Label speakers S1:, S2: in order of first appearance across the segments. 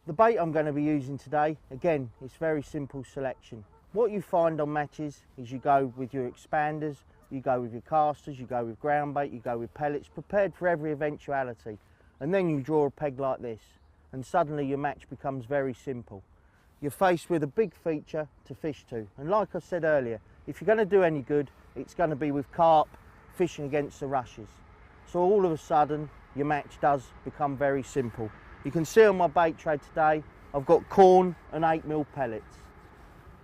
S1: The bait I'm going to be using today, again, it's very simple selection. What you find on matches is you go with your expanders, you go with your casters, you go with ground bait, you go with pellets, prepared for every eventuality. And then you draw a peg like this, and suddenly your match becomes very simple. You're faced with a big feature to fish to. And like I said earlier, if you're going to do any good, it's going to be with carp fishing against the rushes. So all of a sudden, your match does become very simple. You can see on my bait tray today, I've got corn and 8mm pellets.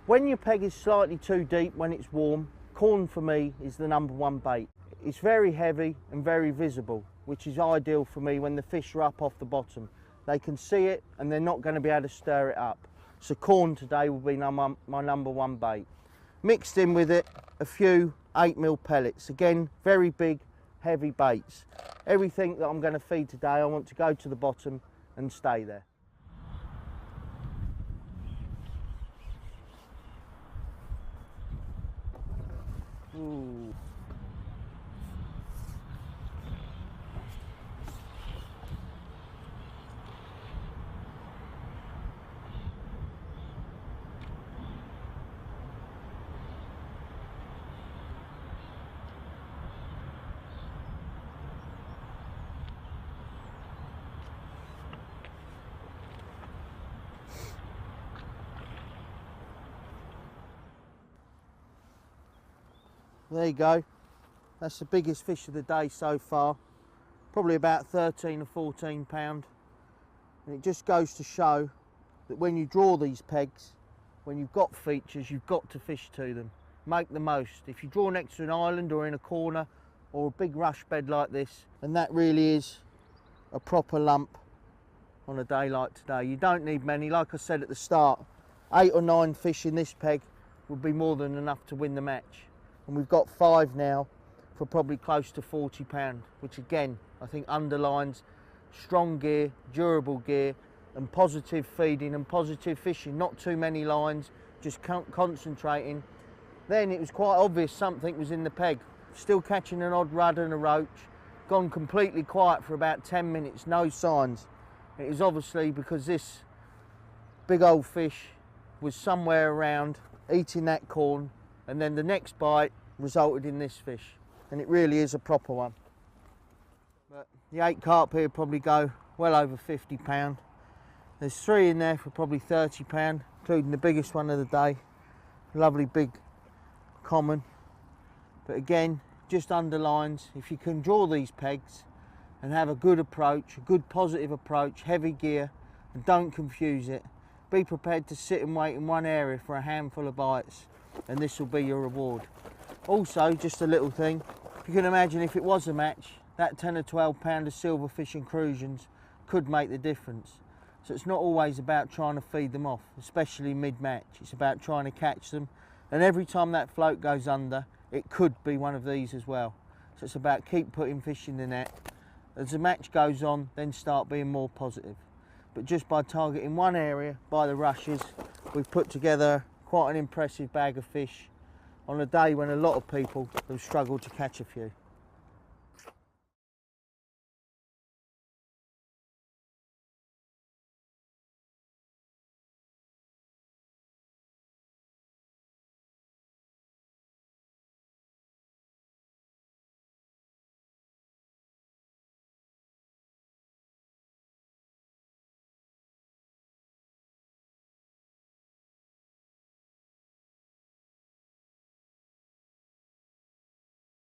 S1: When your peg is slightly too deep when it's warm, corn for me is the #1 bait. It's very heavy and very visible, which is ideal for me when the fish are up off the bottom. They can see it and they're not going to be able to stir it up. So corn today will be my #1 bait. Mixed in with it a few 8mm pellets. Again, very big, heavy baits. Everything that I'm going to feed today, I want to go to the bottom and stay there. Ooh. There you go, that's the biggest fish of the day so far, probably about 13 or 14 pound. And it just goes to show that when you draw these pegs, when you've got features, you've got to fish to them. Make the most. If you draw next to an island or in a corner or a big rush bed like this, and that really is a proper lump on a day like today. You don't need many, like I said at the start, 8 or 9 fish in this peg would be more than enough to win the match. And we've got 5 now for probably close to 40 pound, which again, I think underlines strong gear, durable gear, and positive feeding and positive fishing. Not too many lines, just concentrating. Then it was quite obvious something was in the peg. Still catching an odd rudd and a roach. Gone completely quiet for about 10 minutes, no signs. It is obviously because this big old fish was somewhere around eating that corn, and then the next bite resulted in this fish, and it really is a proper one. But the 8 carp here probably go well over 50 pound. There's 3 in there for probably 30 pound, including the biggest one of the day. Lovely big common. But again, just underlines, if you can draw these pegs and have a good approach, a good positive approach, heavy gear, and don't confuse it, be prepared to sit and wait in one area for a handful of bites, and this will be your reward. Also, just a little thing, if you can imagine if it was a match, that 10 or 12 pound of silverfish inclusions could make the difference. So it's not always about trying to feed them off, especially mid-match. It's about trying to catch them, and every time that float goes under, it could be one of these as well. So it's about keep putting fish in the net. As the match goes on, then start being more positive. But just by targeting one area, by the rushes, we've put together quite an impressive bag of fish on a day when a lot of people have struggled to catch a few.